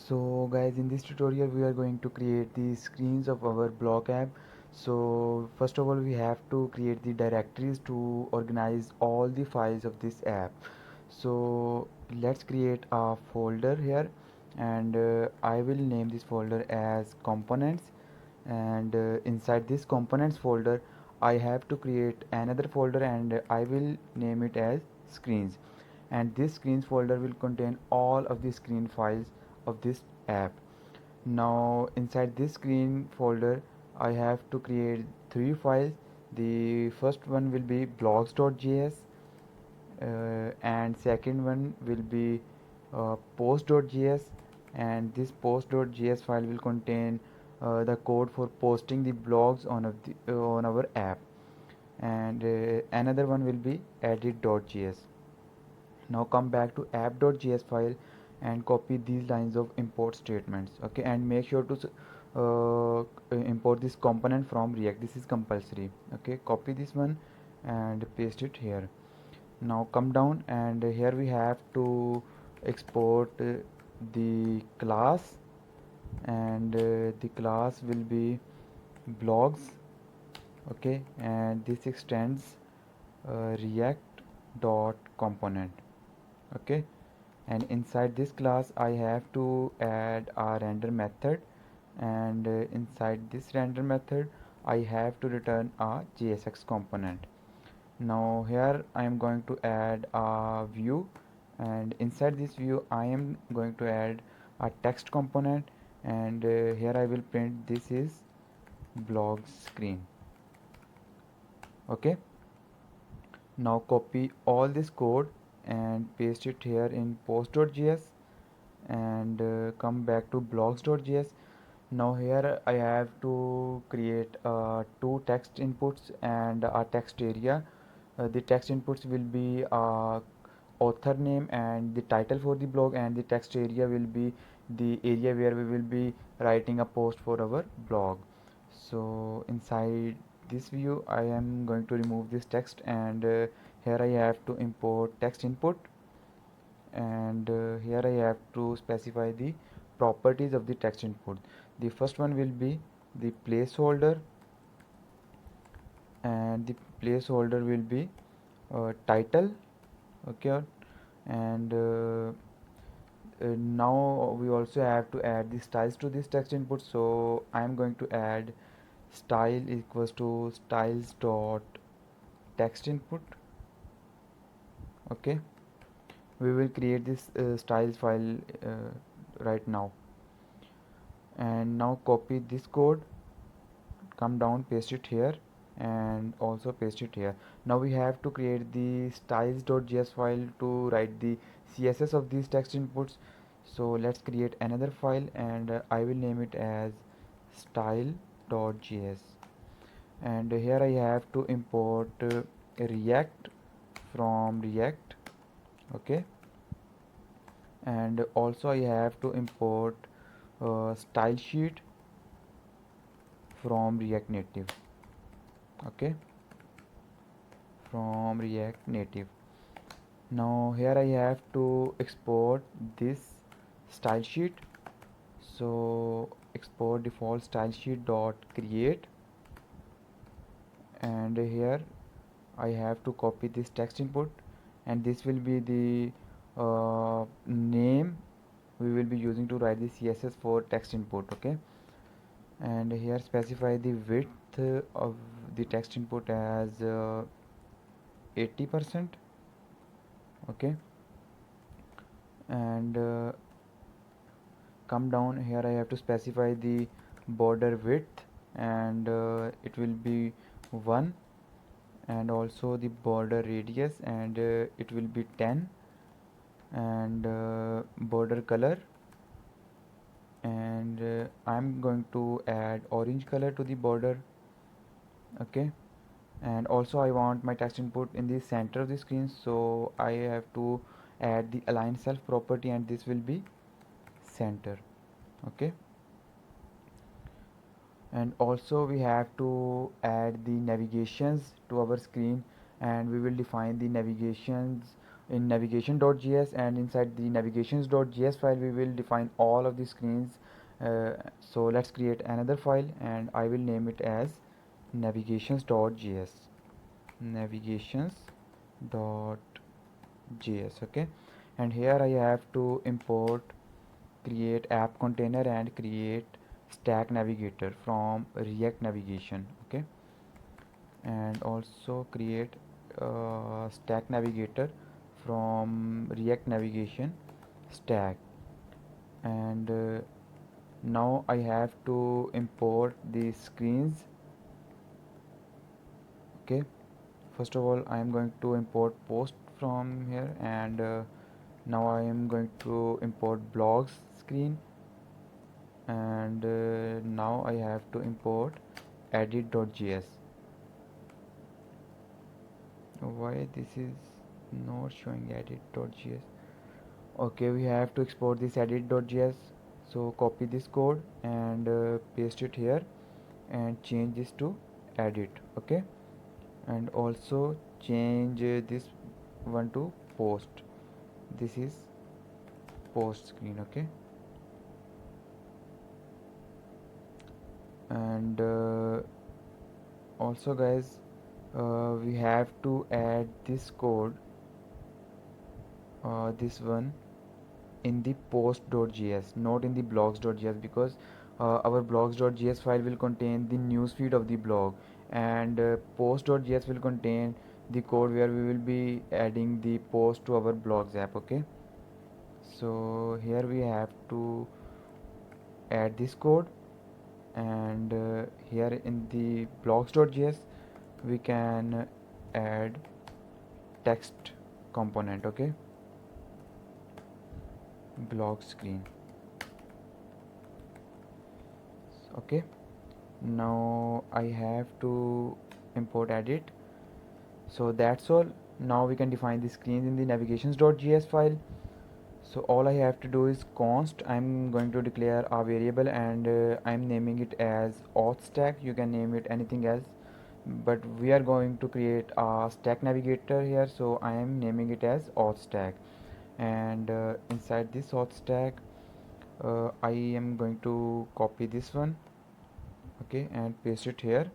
So guys, in this tutorial we are going to create the screens of our blog app. So first of all we have to create the directories to organize all the files of this app. So let's create a folder here, and I will name this folder as components, and inside this components folder I have to create another folder, and I will name it as screens, and this screens folder will contain all of the screen files of this app. Now inside this screen folder I have to create three files. The first one will be blogs.js, and second one will be post.js, and this post.js file will contain the code for posting the blogs on our app, and another one will be edit.js. Now come back to app.js file and copy these lines of import statements. Okay, and make sure to import this component from React. This is compulsory. Okay, copy this one and paste it here. Now come down, and here we have to export the class, and the class will be blogs. Okay, and this extends react dot component. Okay, and inside this class I have to add a render method, and inside this render method I have to return a JSX component. Now here I am going to add a view, and inside this view I am going to add a text component, and here I will print this is blog screen. Okay, now copy all this code and paste it here in post.js, and come back to blogs.js. Now here I have to create two text inputs and a text area. The text inputs will be author name and the title for the blog, and the text area will be the area where we will be writing a post for our blog. So inside this view I am going to remove this text, and here I have to import text input, and here I have to specify the properties of the text input. The first one will be the placeholder, and the placeholder will be title. Okay, and now we also have to add the styles to this text input, so I am going to add style equals to styles dot text input. Okay, we will create this styles file right now, and now copy this code, come down, paste it here, and also paste it here. Now we have to create the styles.js file to write the css of these text inputs. So let's create another file, and I will name it as style.js, and here I have to import react from react. Okay, and also I have to import style sheet from react native. Okay, from react native. Now here I have to export this style sheet, so export default style sheet dot create, and here I have to copy this text input, and this will be the name we will be using to write the css for text input. Okay, and here specify the width of the text input as 80%. Okay, and come down, here I have to specify the border width, and it will be 1, and also the border radius, and it will be 10, and border color, and I'm going to add orange color to the border. Okay, and also I want my text input in the center of the screen, so I have to add the align self property, and this will be center. Okay, and also we have to add the navigations to our screen, and we will define the navigations in navigation.js, and inside the navigations.js file we will define all of the screens. So let's create another file and I will name it as navigations.js. navigations.js. Okay, and here I have to import create app container and create stack navigator from React navigation. Okay, and also create stack navigator from React navigation stack. And now I have to import the screens. Okay, first of all I am going to import post from here, and now I am going to import blogs screen, and now I have to import edit.js. Why this is not showing edit.js? Okay, we have to export this edit.js, so copy this code and paste it here and change this to edit. Okay, and also change this one to post. This is post screen. Okay, and also guys, we have to add this code, this one, in the post.js, not in the blogs.js, because our blogs.js file will contain the newsfeed of the blog, and post.js will contain the code where we will be adding the post to our blogs app. Okay, so here we have to add this code, and here in the blogs.js we can add text component. Okay, blog screen. Okay, now I have to import edit. So that's all. Now we can define the screens in the navigations.js file. So all I have to do is const. I'm going to declare a variable, and I'm naming it as auth stack. You can name it anything else, but we are going to create a stack navigator here, so I am naming it as auth stack. And inside this auth stack I am going to copy this one. Okay, and paste it here,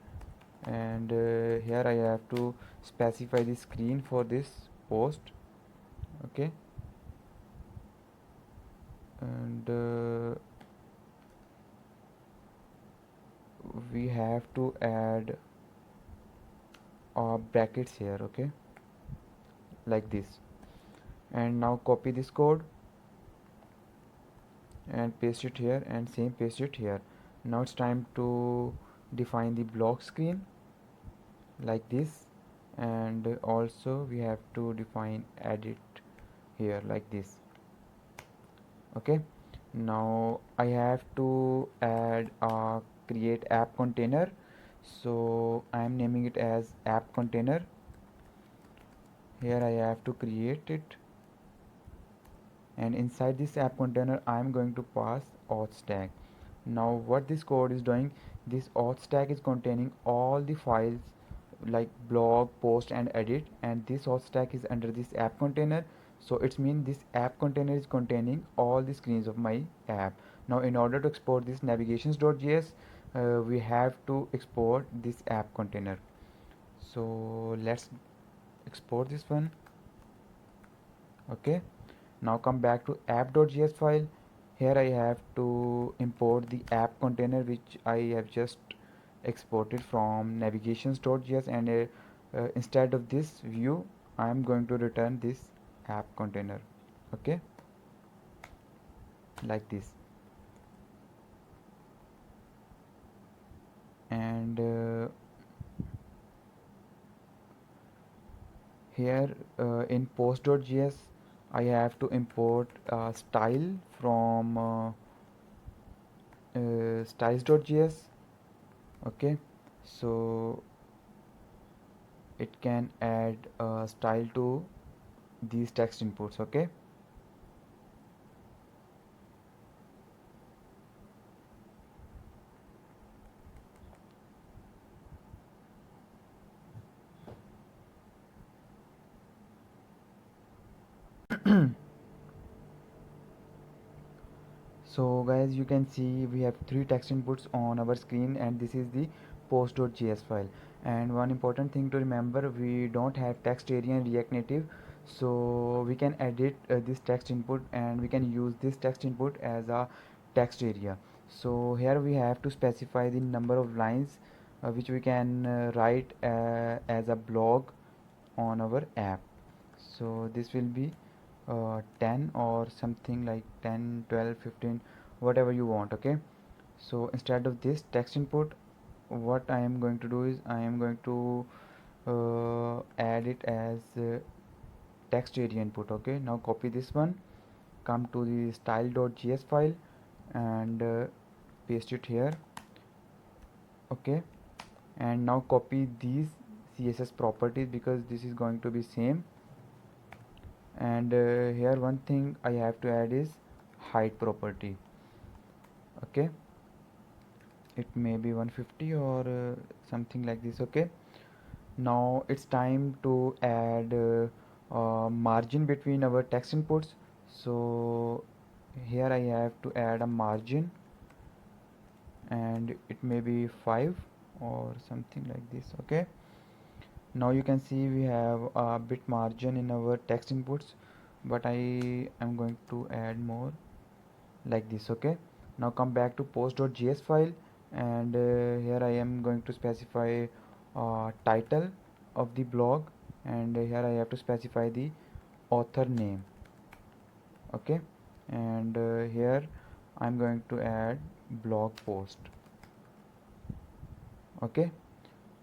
and here I have to specify the screen for this post. Okay, and we have to add brackets here. Okay, like this, and now copy this code and paste it here, and same paste it here. Now it's time to define the block screen like this, and also we have to define edit here like this. Okay, now I have to add a create app container, so I am naming it as app container. Here I have to create it, and inside this app container I am going to pass auth stack. Now what this code is doing, this auth stack is containing all the files like blog, post and edit, and this auth stack is under this app container. So it's mean this app container is containing all the screens of my app. Now in order to export this navigations.js, we have to export this app container. So let's export this one. Okay, now come back to app.js file. Here I have to import the app container which I have just exported from navigations.js, and instead of this view I am going to return this app container. Okay, like this, and here in post.js I have to import style from styles.js. Okay, so it can add style to these text inputs. Okay, So guys, you can see we have three text inputs on our screen, and this is the post.js file. And one important thing to remember, we don't have text area in React Native, so we can edit this text input, and we can use this text input as a text area. So here we have to specify the number of lines which we can write as a blog on our app. So this will be 10 or something like 10, 12, 15, whatever you want. Okay, so instead of this text input, what I am going to do is I am going to add it as text area input. Okay, now copy this one, come to the style.js file, and paste it here. Okay, and now copy these css properties because this is going to be same. And here one thing I have to add is height property. Okay, it may be 150 or something like this. Okay, now it's time to add margin between our text inputs. So here I have to add a margin, and it may be 5 or something like this. Okay, now you can see we have a bit margin in our text inputs, but I am going to add more like this. Okay, now come back to post.js file, and here I am going to specify title of the blog, and here I have to specify the author name. Okay, and here I'm going to add blog post. Okay,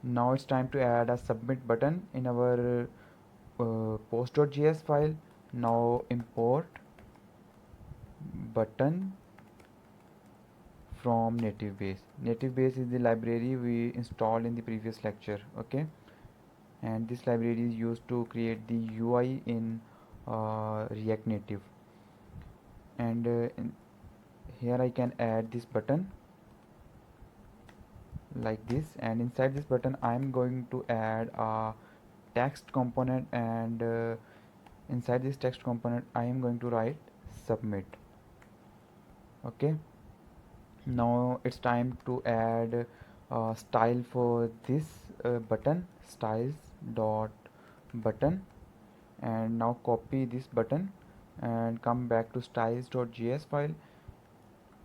now it's time to add a submit button in our post.js file. Now import button from native base. Native base is the library we installed in the previous lecture. Okay, and this library is used to create the UI in React Native. And here I can add this button like this, and inside this button I'm going to add a text component, and inside this text component I am going to write submit. Okay, now it's time to add style for this button, styles dot button, and now copy this button and come back to styles.js file,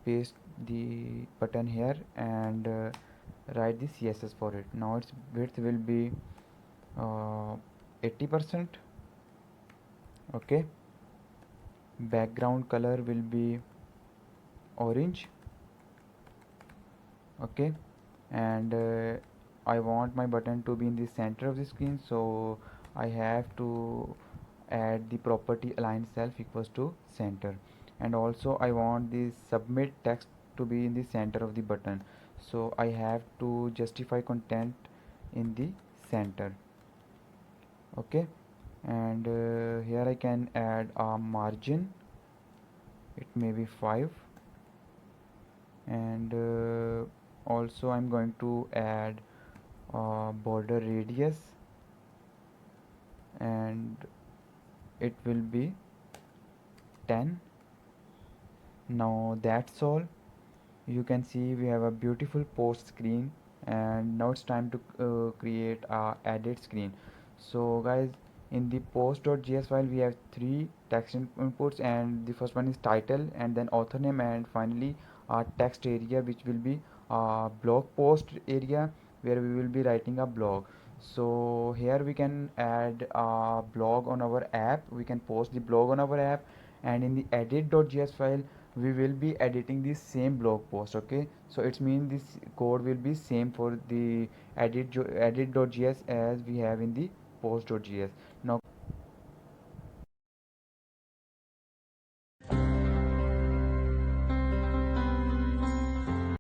paste the button here, and write the css for it. Now its width will be 80%. Okay, background color will be orange. Okay, and I want my button to be in the center of the screen, so I have to add the property align self equals to center. And also I want the submit text to be in the center of the button, so I have to justify content in the center. Okay, and here I can add a margin, it may be 5, and also I'm going to add border radius, and it will be 10. Now that's all. You can see we have a beautiful post screen, and now it's time to create a edit screen. So guys, in the post.js file we have three text inputs, and the first one is title, and then author name, and finally a text area which will be a blog post area where we will be writing a blog. So here we can add a blog on our app, we can post the blog on our app, and in the edit.js file we will be editing the same blog post. Okay, so it means this code will be same for the edit.js as we have in the post.js. Now